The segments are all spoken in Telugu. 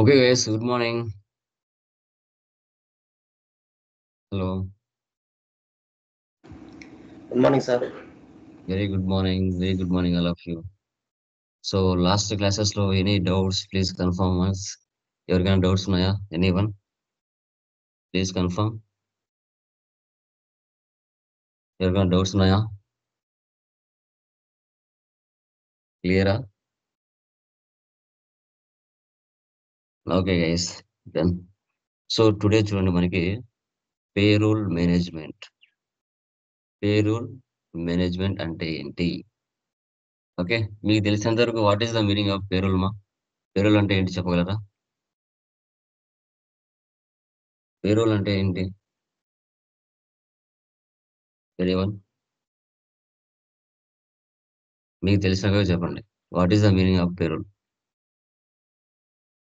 Okay, guys, good morning. Hello. Good morning, sir. Very good morning. Very good morning, all of you. So, last classes లో any doubts, please confirm us. ఎవరికైనా డౌట్స్ ఉన్నాయా? Anyone? Please confirm. ఎవరికైనా డౌట్స్ ఉన్నాయా? క్లియరా? Okay guys. Done. So today చూడండి మనకి పేరోల్ మేనేజ్మెంట్. పేరోల్ మేనేజ్మెంట్ అంటే ఏంటి? ఓకే. మీకు తెలిసినంత వరకు what is the meaning of payroll మా? పేరోల్ అంటే ఏంటి చెప్పగలరా? పేరోల్ అంటే ఏంటి? ఎనీవన్? మీకు తెలిసినగా చెప్పండి. What is the meaning of payroll?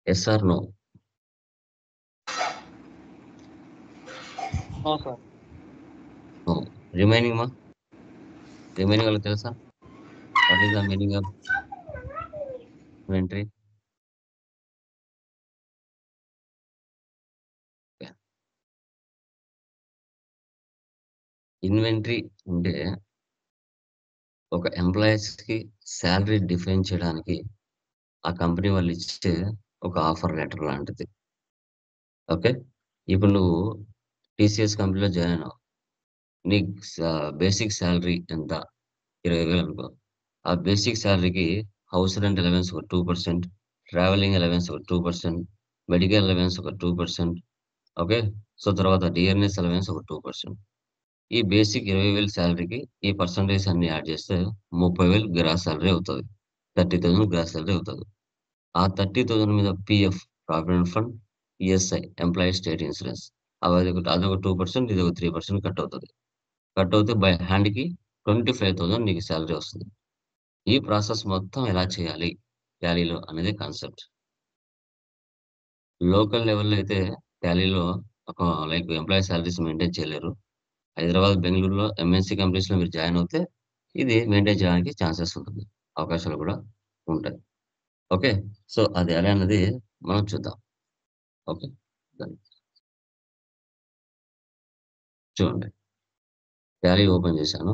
Yes or no? No, sir. No. Remaining మా? రిమైనింగ్ వాళ్ళకి తెలుసా? What is the meaning of inventory? Inventory అంటే ఒక ఎంప్లాయీస్కి శాలరీ డిఫైన్ చేయడానికి ఆ కంపెనీ వాళ్ళు ఇచ్చే ఒక ఆఫర్ లెటర్ లాంటిది. ఓకే. ఇప్పుడు నువ్వు టీసీఎస్ కంపెనీలో జాయిన్ అయినావు. నీకు బేసిక్ శాలరీ ఎంత? 20,000 అనుకో. ఆ బేసిక్ శాలరీకి హౌస్ రెంట్ అలవెన్స్ ఒక 2%, ట్రావెలింగ్ అలవెన్స్ ఒక 2%, మెడికల్ అలవెన్స్ ఒక 2%. ఓకే. సో తర్వాత డిఆర్ఎస్ అలవెన్స్ ఒక 2%. ఈ బేసిక్ 20,000 శాలరీకి ఈ పర్సంటేజ్ అన్ని యాడ్ చేస్తే 30,000 గ్రాస్ శాలరీ అవుతుంది. 30,000 గ్రాస్ శాలరీ అవుతుంది. ఆ 30,000 మీద PF, provident fund, ESI, employee state insurance అదొక 2%, ఇది ఒక 3% కట్ అవుతుంది. కట్ అవుతే బై హ్యాండ్కి 25,000 నీకు శాలరీ వస్తుంది. ఈ ప్రాసెస్ మొత్తం ఎలా చేయాలి టాలీలో అనేది కాన్సెప్ట్. లోకల్ లెవెల్లో అయితే టాలీలో ఒక లైక్ ఎంప్లాయీ శాలరీస్ మెయింటైన్ చేయలేరు. హైదరాబాద్, బెంగళూరులో ఎంఎన్సీ కంపెనీస్‌లో మీరు జాయిన్ అవుతే ఇది మెయింటైన్ చేయడానికి ఛాన్సెస్ ఉంటుంది. అవకాశాలు కూడా ఉంటాయి. ఓకే. సో అది ఎలా అన్నది మనం చూద్దాం. ఓకే. డన్. చూడండి. టాలీ ఓపెన్ చేశాను.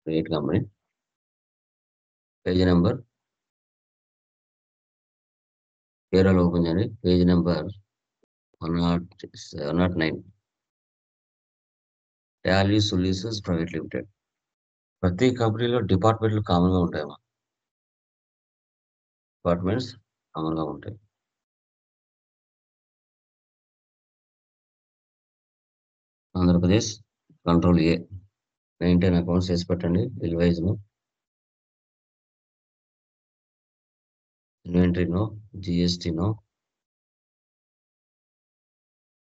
Create company. Page number payroll open చేయండి. Page number 109. Tally solutions private limited. ప్రతి కంపెనీలో డిపార్ట్మెంట్లు కామన్‌గా ఉంటాయమ్మా. డిపార్ట్మెంట్స్ కామన్‌గా ఉంటాయి. Andhra Pradesh control A. Maintain accounts వేసి పెట్టండి. బిల్ వైజ్‌ను. Inventory no, GST no.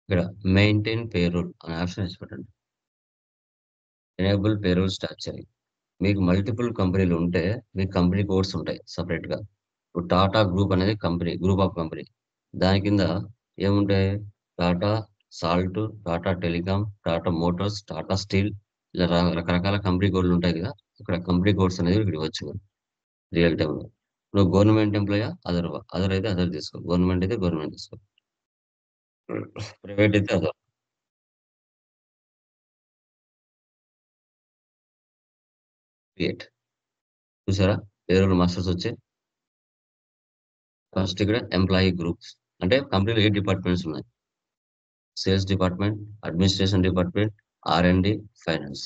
ఇక్కడ మెయింటైన్ పేరోల్ అనే ఆప్షన్ వేసి పెట్టండి. Enable payroll structuring. మీకు మల్టిపుల్ కంపెనీలు ఉంటే మీకు కంపెనీ కోడ్స్ ఉంటాయి సపరేట్‌గా. ఇప్పుడు టాటా గ్రూప్ అనేది కంపెనీ, గ్రూప్ ఆఫ్ కంపెనీ. దాని కింద ఏముంటాయి? Tata salt, Tata telecom, Tata Motors, Tata steel ఇలా రకరకాల కంపెనీ కోడ్లు ఉంటాయి కదా! ఇక్కడ కంపెనీ కోడ్స్ అనేవి ఇక్కడ ఇవ్వచ్చు మీరు రియల్ టైమ్‌లో. నువ్వు గవర్నమెంట్ ఎంప్లాయా? అదర్ అయితే అదర్ తీసుకో. గవర్నమెంట్ అయితే గవర్నమెంట్ తీసుకో. ప్రైవేట్ అయితే అదర్. క్రియేట్. చూసారా? పేరోల్ మాస్టర్స్ వచ్చాయి. ఫస్ట్ ఇక్కడ ఎంప్లాయీ గ్రూప్స్ అంటే కంపెనీలో ఏ డిపార్ట్మెంట్స్ ఉన్నాయి? Sales department, administration department, R&D, finance.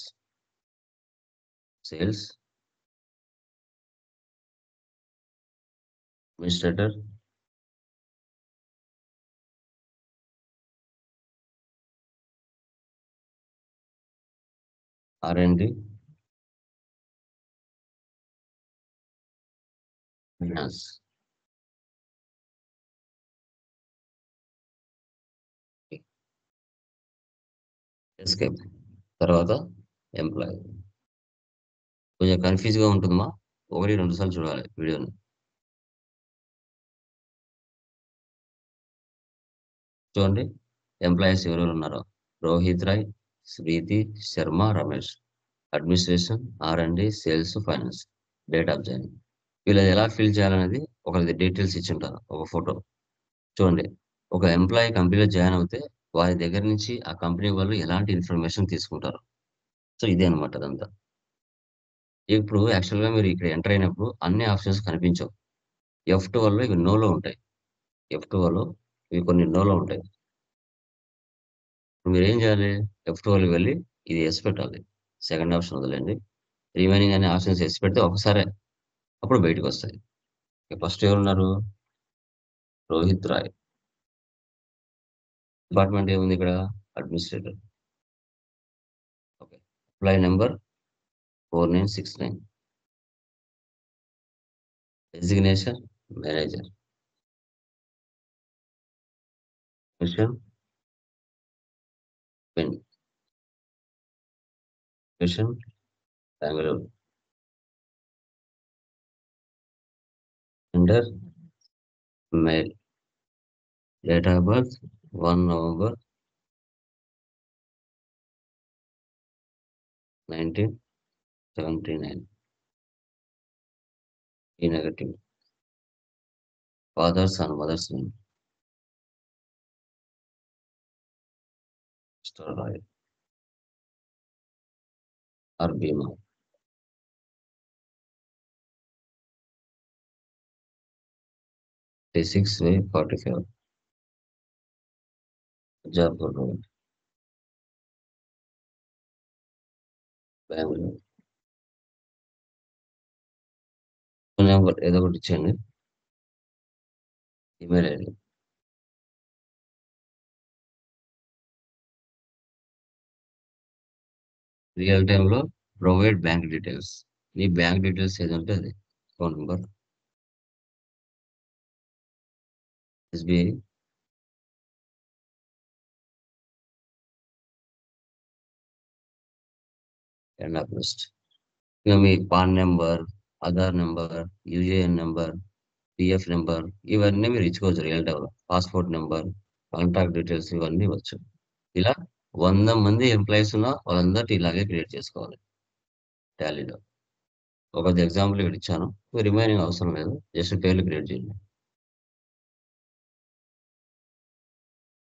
Sales, administrator, R&D, finance. Escape. తర్వాత ఎంప్లాయీ. కొంచెం కన్‌ఫ్యూజ్‌గా ఉంటుందమ్మా. 1, 2 సార్లు చూడాలి వీడియోని. చూడండి ఎంప్లాయీస్ ఎవరెవరు ఉన్నారో. Rohit Roy, Preeti, Sharma, Ramesh. Administration, R&D, sales, finance. Date of joining. వీళ్ళది ఎలా ఫిల్ చేయాలనేది ఒకరిది డీటెయిల్స్ ఇచ్చుంటారు. ఒక ఫోటో. చూడండి. ఒక ఎంప్లాయీ కంపెనీలో జాయిన్ అవుతే వారి దగ్గర నుంచి ఆ కంపెనీ వాళ్ళు ఎలాంటి ఇన్ఫర్మేషన్ తీసుకుంటారు. సో, ఇదే అన్నమాట అదంతా. ఇప్పుడు యాక్చువల్‌గా మీరు ఇక్కడ ఎంటర్ అయినప్పుడు అన్ని ఆప్షన్స్ కనిపించవు. F12లో ఇవి నోలో ఉంటాయి. F12లో ఇవి కొన్ని నోలో ఉంటాయి. ఇప్పుడు మీరేం చేయాలి? F12కి వెళ్లి ఇది యెస్ పెట్టాలి. సెకండ్ ఆప్షన్ వదిలేయండి. రిమైనింగ్ అన్ని ఆప్షన్స్ యెస్ పెడితే ఒకసారే అప్పుడు బయటికొస్తాయి. ఫస్ట్ ఎవరున్నారు? రోహిత్ రాయ్. డిపార్ట్‌మెంట్ ఏముంది ఇక్కడ? Administrator. Okay. Employee number 4969. Designation manager. మిషన్ పిన్. మిషన్ Bengaluru. Gender male. Date of birth 1 November 1979. ఈ negative. Father's and mother's name. Mr Roy R Bhima. 36/45 Mirzapur road, Bengaluru. Phone number ఏదో ఒకటి ఇచ్చేయండి. Email ID. రియల్ టైమ్‌లో ప్రొవైడ్ బ్యాంక్ డీటెయిల్స్. మీ బ్యాంక్ డీటెయిల్స్ ఏదుంటే అది. Account number, SBI, end of list. ఇక మీ PAN number, Aadhaar number, UAN number, PF number ఇవన్నీ మీరు ఇచ్చుకోవచ్చు రియల్ టైమ్‌లో. పాస్‌పోర్ట్ నంబర్, కాంటాక్ట్ డీటెయిల్స్ ఇవన్నీ ఇవ్వచ్చు. ఇలా 100 మంది ఎంప్లాయీస్ ఉన్న వాళ్ళందరిది ఇలాగే క్రియేట్ చేసుకోవాలి టాలీలో. ఒక ఎగ్జాంపుల్ ఇక్కడ ఇచ్చాను. రిమైనింగ్ అవసరం లేదు. జస్ట్ పేర్లు క్రియేట్ చేయండి.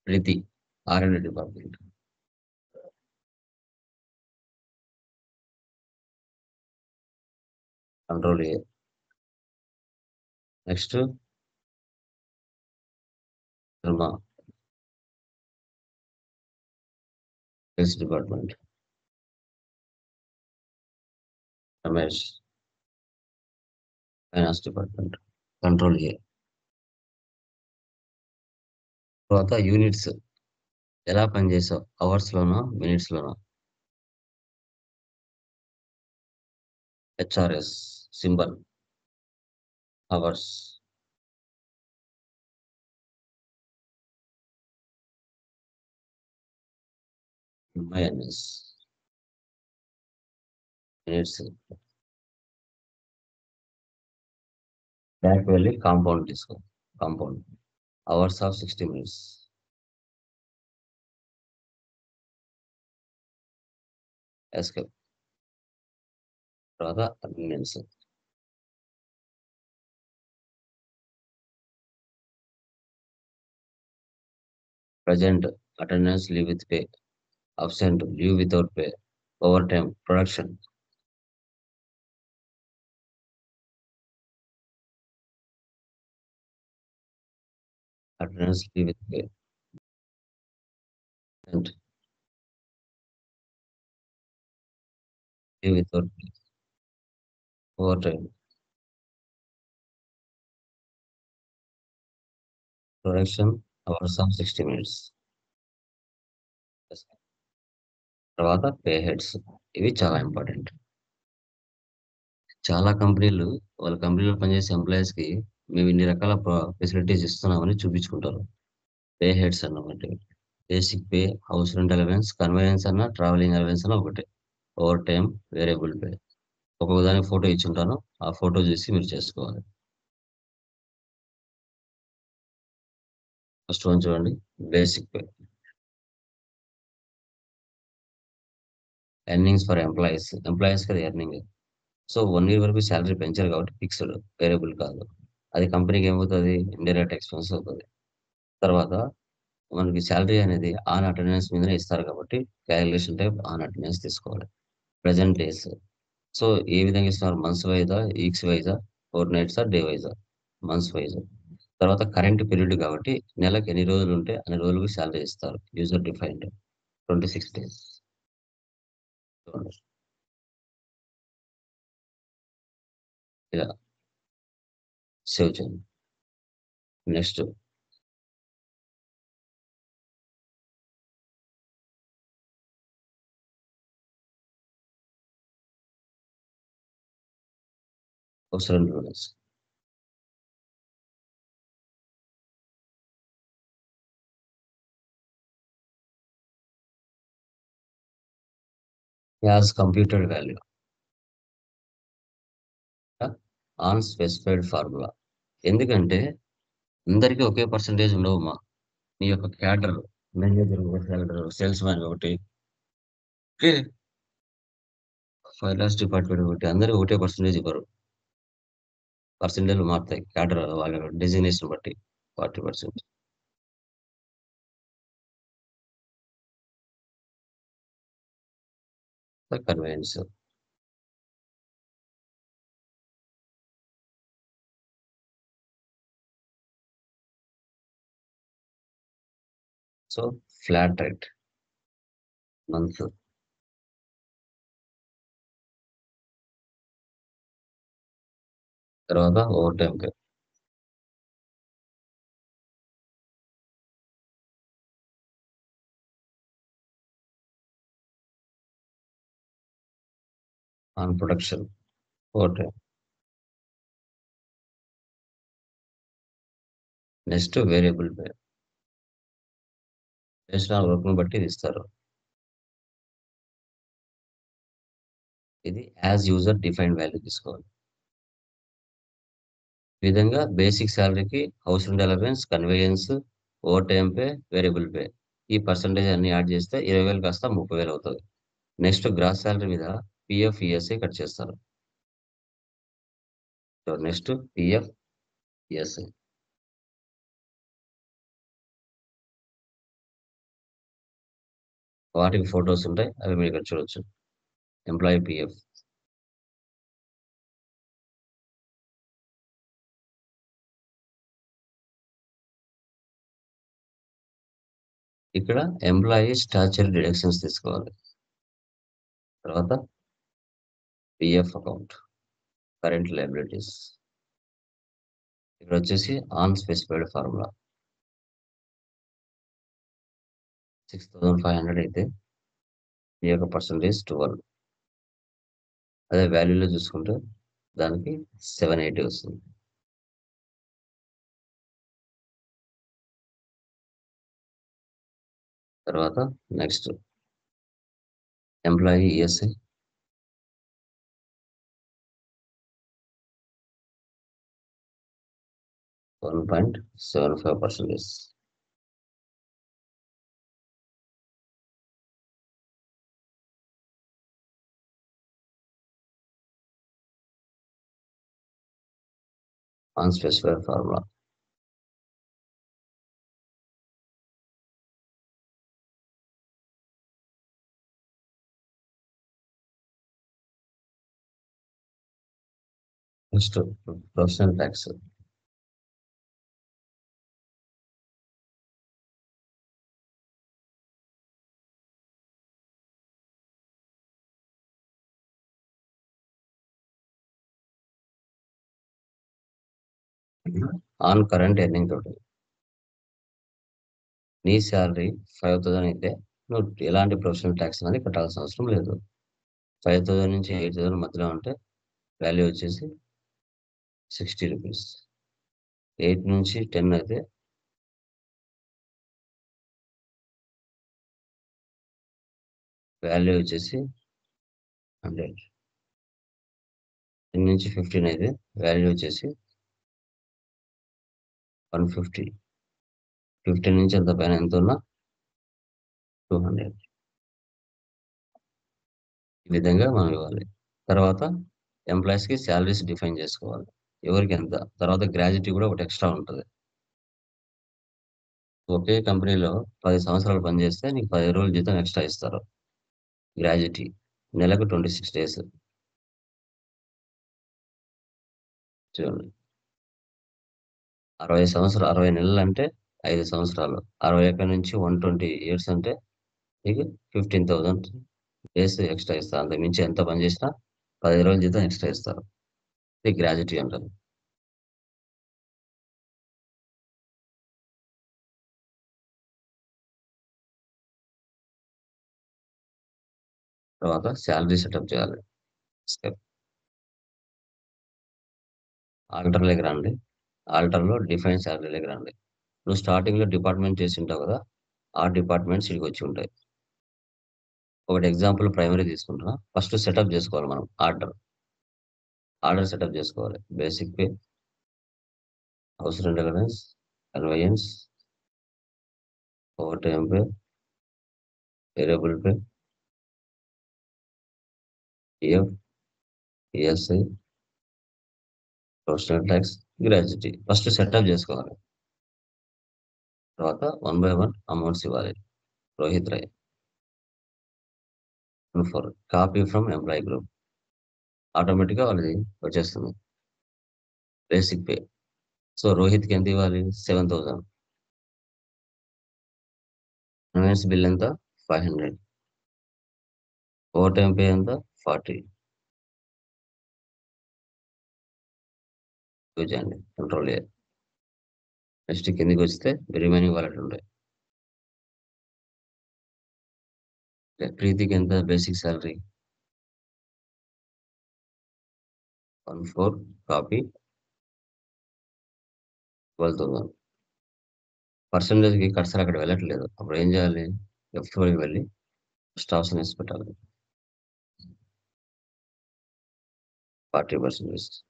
Preeti, R&D department. Control A. Next Sharma, sales department. Ramesh, finance department. Control A. తర్వాత యూనిట్స్ ఎలా పనిచేసావు? అవర్స్‌లోనా? మినిట్స్‌లోనా? HRS symbol hours. MINS minutes. Back వెళ్ళి కాంపౌండ్ తీసుకో. Compound hours of 60 minutes. Escape. తర్వాత attendance. Present attendance leave with pay. Absent leave without pay. Overtime production. Attendance leave with pay. Absent, leave without pay. Overtime production hours of 60 minutes. తర్వాత పే హెడ్స్. ఇవి చాలా ఇంపార్టెంట్. చాలా కంపెనీలు వాళ్ళ కంపెనీలో పనిచేసే ఎంప్లాయీస్‌కి మేము ఇన్ని రకాల ఫెసిలిటీస్ ఇస్తున్నామని చూపించుకుంటారు. పే హెడ్స్ అన్నమాట ఇవి. Basic pay, house rent allowance, convenience అన్నా, ట్రావెలింగ్ అలవెన్స్ అన్నా ఒకటే. Over time, variable pay. ఒక్కొక్క దానికి ఫోటో ఇచ్చుంటాను. ఆ ఫోటో చూసి మీరు చేసుకోవాలి. ఫస్ట్ వన్ చూడండి. Basic pay. Earnings for employees. ఎంప్లాయీస్‌కి అది ఎర్నింగ్. సో 1 ఇయర్ వరకు సాలరీ పెంచారు కాబట్టి ఫిక్స్‌డ్. వేరియబుల్ కాదు. అది కంపెనీకి ఏమవుతది? ఇండైరెక్ట్ ఎక్స్‌పెన్స్ అవుతది. తర్వాత మనకి సాలరీ అనేది ఆన్ అటెండెన్స్ మీదనే ఇస్తారు కాబట్టి కాలిక్యులేషన్ టైప్ ఆన్ అటెండెన్స్ తీసుకోవాలి. Present days. సో, ఏ విధంగా ఇస్తున్నారు? మంత్స్ వైజా? వీక్స్ వైజా? ఫోర్ట్‌నైట్సా? డే వైజా? Months wise. తర్వాత కరెంట్ పీరియడ్ కాబట్టి నెలకి ఎన్ని రోజులుంటే అన్ని రోజులకు సాలరీ ఇస్తారు. User defined 26 days. చూడండి. ఇలా సేవ్ చేయండి. నెక్స్ట్ ఒక 2 rules. As computed value on specified formula. ఎందుకంటే అందరికీ ఒకే పర్సెంటేజ్ ఉండవమ్మా. నీ యొక్క క్యాడర్ మేనేజర్ ఒక క్యాడర్, సేల్స్‌మ్యాన్ ఒకటి, ఓకే. ఫైనాన్స్ డిపార్ట్‌మెంట్ ఒకటి అందరికి ఒకటే పర్సెంటేజ్ ఇవ్వరు. పర్సెంటేజ్‌లు మారుతాయి. క్యాడర్ వాళ్ళ డెసిగ్నేషన్ బట్టి 40%. Convenience. So, flat rate month. తర్వాత ఓవర్ టైమ్‌కి on production over time. Next variable pay. చేసిన వర్క్‌ని బట్టి ఇది ఇస్తారు. ఇది యాస్ యూజర్ డిఫైన్డ్ వాల్యూ తీసుకోవాలి. ఈ విధంగా బేసిక్ సాలరీకి house rent allowance, conveyance, overtime pay, variable pay. ఈ పర్సెంటేజ్ అన్ని యాడ్ చేస్తే 20,000 కాస్త 30,000 అవుతది. నెక్స్ట్ గ్రాస్ సాలరీ మీద పీఎఫ్, ఈఎస్ఐ కట్ చేస్తారు. So, next PF, ESI. వాటికి ఫోటోస్ ఉంటాయి. అవి మీరు ఇక్కడ చూడొచ్చు. Employee PF. ఇక్కడ ఎంప్లాయీ స్టాచ్యూటరీ డిడక్షన్స్ తీసుకోవాలి. తర్వాత పీఎఫ్ అకౌంట్, కరెంట్ లయబిలిటీస్. ఇక్కడొచ్చేసి ఆన్ స్పెసిఫైడ్ ఫార్ములా. 6,500 అయితే ఈ యొక్క పర్సెంటేజ్ 12. అదే వాల్యూలో చూసుకుంటే దానికి 780 వస్తుంది. తర్వాత next employee ESI 1.75%. On specified formula. Next professional tax. On current earning తోటి. నీ శాలరీ 5,000 అయితే నువ్వు ఎలాంటి ప్రొఫెషనల్ ట్యాక్స్ అనేది కట్టాల్సిన అవసరం లేదు. 5,000 నుంచి 8,000 మధ్యలో ఉంటే వాల్యూ వచ్చేసి 60 రూపీస్. 8 నుంచి 10 అయితే వాల్యూ వచ్చేసి 100. 10 నుంచి 15 అయితే వాల్యూ వచ్చేసి 150. 15 నుంచి అంత పైన ఎంత ఉన్నా 200. ఈ విధంగా మనం ఇవ్వాలి. తర్వాత ఎంప్లాయీస్‌కి సాలరీస్ డిఫైన్ జేసుకోవాలి. ఎవరికెంత. తర్వాత గ్రాట్యుటీ గూడా ఒకటి ఎక్స్‌ట్రా ఉంటది. ఒకే కంపెనీలో 10 సంవత్సరాలు పనిజేస్తే నీకు 10 రోజులు జీతం ఎక్స్‌ట్రా ఇస్తారు. గ్రాట్యుటీ. నెలకు 26 డేస్. చూడండి. 60 నెలలంటే 5 సంవత్సరాలు. 61-120 ఇయర్స్ అంటే మీకు 15,000 డేస్ ఎక్స్‌ట్రా ఇస్తారు. అంతకు మించి ఎంత పని జేసినా 15 రోజులు జీతం ఎక్స్‌ట్రా ఇస్తారు. ఇది గ్రాట్యుటీ అంటారు. తర్వాత సాలరీ సెటప్ చేయాలి. స్టెప్. ఆల్టర్‌లోకి రండి. ఆల్టర్‌లో డిఫైన్ సాలరీలోకి రండి. నువ్వు స్టార్టింగ్‌లో డిపార్ట్‌మెంట్ చేసుంటావు గదా! ఆ డిపార్ట్‌మెంట్స్ ఈడికొచ్చి ఉంటాయి. ఒకటి ఎగ్జాంపుల్ ప్రైమరీ తీసుకుంటున్నా. ఫస్ట్ సెటప్ జేసుకోవాలి మనం ఆర్డర్. ఆర్డర్ సెటప్ జేసుకోవాలి. Basic pay, house rent allowance, conveyance, overtime pay, variable pay, PF, ESI, professional tax, gratuity. First setup జేసుకోవాలి. తర్వాత వన్ బై వన్ అమౌంట్స్ ఇవ్వాలి. Rohit Rai. For copy from employee group. ఆటోమేటిక్‌గా వాళ్ళది వచ్చేస్తుంది. Basic pay. సో, రోహిత్‌కి ఎంత ఇవ్వాలి? 7,000. కన్వేయన్స్ బిల్ ఎంత? 500. ఓవర్‌టైమ్ పే ఎంత? 40. చేయండి. Control A. నెక్స్ట్ కిందకొస్తే రిమైనింగ్ వాళ్ళకుంటాయి. ప్రీతికి ఎంత బేసిక్ సాలరీ? 14 కాపీ 12,000. పర్సెంటేజ్‌కి కర్సర్ అక్కడ వెళ్ళట్లేదు. అప్పుడు ఏం చేయాలి? F12కి వెళ్ళి ఫస్ట్ ఆప్షన్ ఏసి పెట్టాలి. 40%.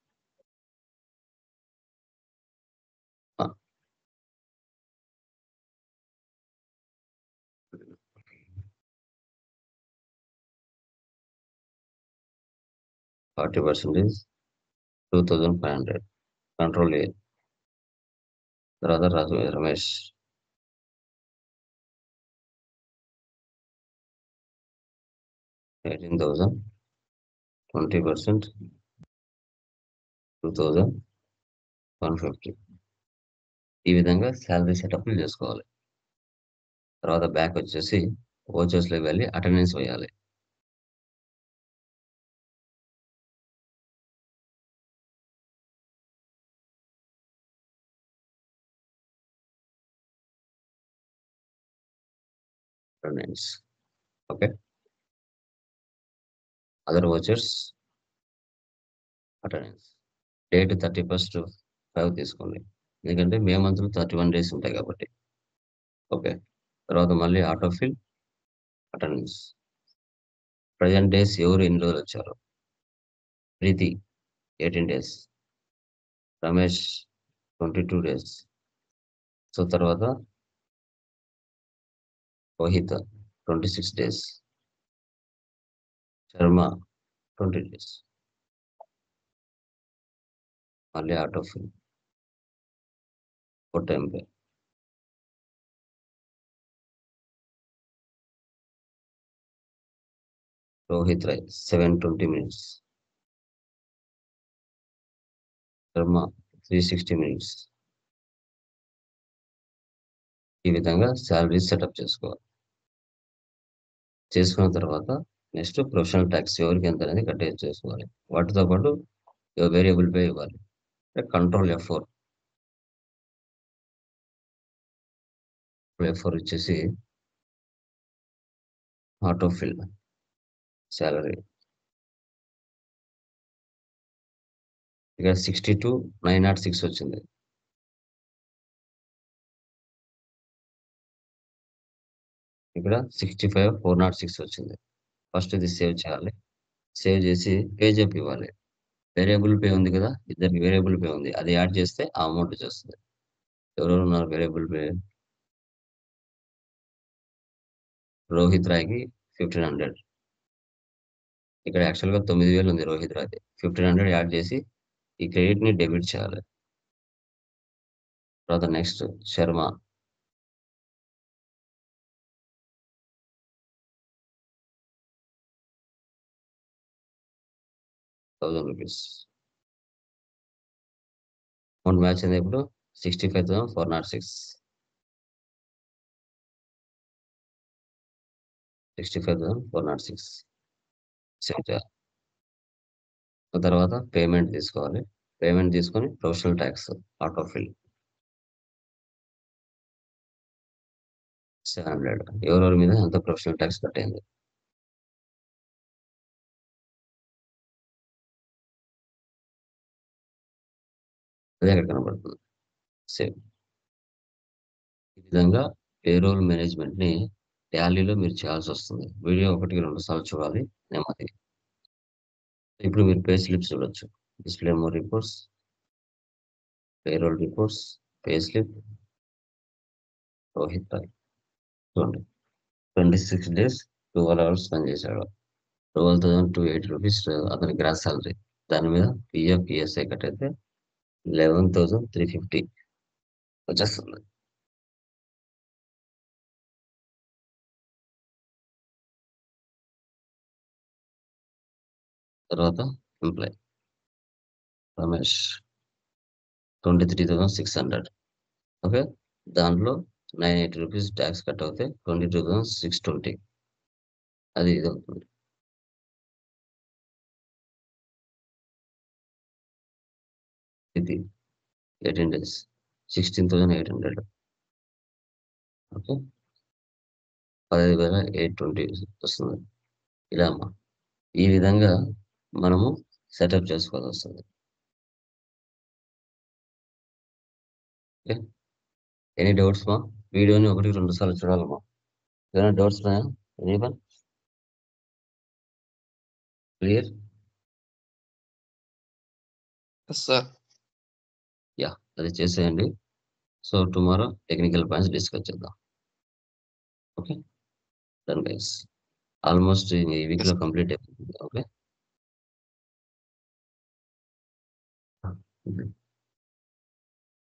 ఆ! 40% 2,500. Control A. తర్వాత రమేష్ 18,000. 20% 2,150. ఈ విధంగా సాలరీ సెటప్‌లు జేసుకోవాలి. తర్వాత బ్యాకొచ్చేసి ఓచర్స్‌లోకి వెళ్లి అటెండెన్స్ వేయాలి. Attendance. Okay. Other vouchers attendance. Date 31 5 తీసుకోండి. ఎందుకంటే మే మంత్‌లో 31 డేస్ ఉంటాయి కాబట్టి. ఓకే. తర్వాత మళ్ళీ auto fill attendance. Present days ఎవరు ఎన్ని రోజులొచ్చారు? Preeti 18 days. Ramesh 22 days. So, తర్వాత రోహిత్ 26 డేస్. శర్మ 20 డేస్. మళ్ళీ auto fill. Overtime pay. Rohit Rai 720 minutes. Sharma 360 minutes. ఈ విధంగా సాలరీస్ సెటప్ చేసుకోవాలి. చేసుకున్న తర్వాత నెక్స్ట్ ప్రొఫెషనల్ టాక్స్ ఎవరికి ఎంత అనేది కట్టేసుకోవాలి. వాటితో పాటు వేరియబుల్ పే ఇవ్వాలి. Control F4. F4 ఇచ్చేసి ఆటో ఫిల్ సాలరీ. ఇక 62,906 వచ్చింది. ఇక్కడ 65,406 వచ్చింది. ఫస్ట్ ఇది సేవ్ చేయాలి. సేవ్ చేసి పేజప్ ఇవ్వాలి. వేరియబుల్ పే ఉంది కదా! ఇద్దరికి వేరియబుల్ పే ఉంది. అది యాడ్ చేస్తే ఆ అమౌంట్ వచ్చేస్తది. ఎవరెవరున్నారు వేరియబుల్ పే? రోహిత్ రాయ్‌కి 1,500. ఇక్కడ యాక్చువల్‌గా 9,000 ఉంది రోహిత్ రాయ్. 1500 యాడ్ చేసి ఈ క్రెడిట్‌ని డెబిట్ చేయాలి. తర్వాత next Sharma. 1000 rupees. Amount match అయింది ఇప్పుడు 65,406. 65,406 సేవ్ చేయాలి. తర్వాత పేమెంట్ తీసుకోవాలి. పేమెంట్ తీసుకొని ప్రొఫెషనల్ టాక్స్ ఆటో ఫిల్ 700. ఎవరెవరి మీద ఎంత ప్రొఫెషనల్ టాక్స్ కట్టయింది. అదే అక్కడ కనబడుతుంది. సేవ్. ఈ విధంగా పేరోల్ మేనేజ్మెంట్‌ని టాలీలో మీరు చేయాల్సొస్తుంది. వీడియో 1కి 2 సార్లు చూడాలి నెమ్మదిగా. ఇప్పుడు మీరు పే స్లిప్స్ చూడొచ్చు. Display more reports, payroll reports, pay slip, Rohit Rai. చూడండి. 26 డేస్ 12 అవర్స్ పని చేశాడు. 12,280 రూపీస్ అతని గ్రాస్ సాలరీ. దాని మీద పీఎఫ్, ఈఎస్ఐ కట్ అయితే 11,350 వచ్చేస్తుంది. తర్వాత ఎంప్లాయ్ రమేష్ 23,600. ఓకే. దాంట్లో 980 రూపీస్ టాక్స్ కట్ అవుతే 22,620. అది ఇదవుతుంది. ఇది 18 డేస్ 16,800. ఓకే. 15,820 వస్తుంది. ఇలా అమ్మా. ఈ విధంగా మనము సెటప్ చేసుకోవాల్సొస్తుంది. ఓకే. ఎనీ డౌట్స్ మా? వీడియోని 1కి 2 సార్లు చూడాలమ్మా. ఏమైనా డౌట్స్ ఉన్నాయా? Anyone? Clear? Yes sir. Yeah! అది చేసేయండి. So, tomorrow technical points discuss చేద్దాం. ఓకే. Done guys. ఆల్మోస్ట్ ఈ వీక్‌లో కంప్లీట్ అయిపోతుంది. ఓకే.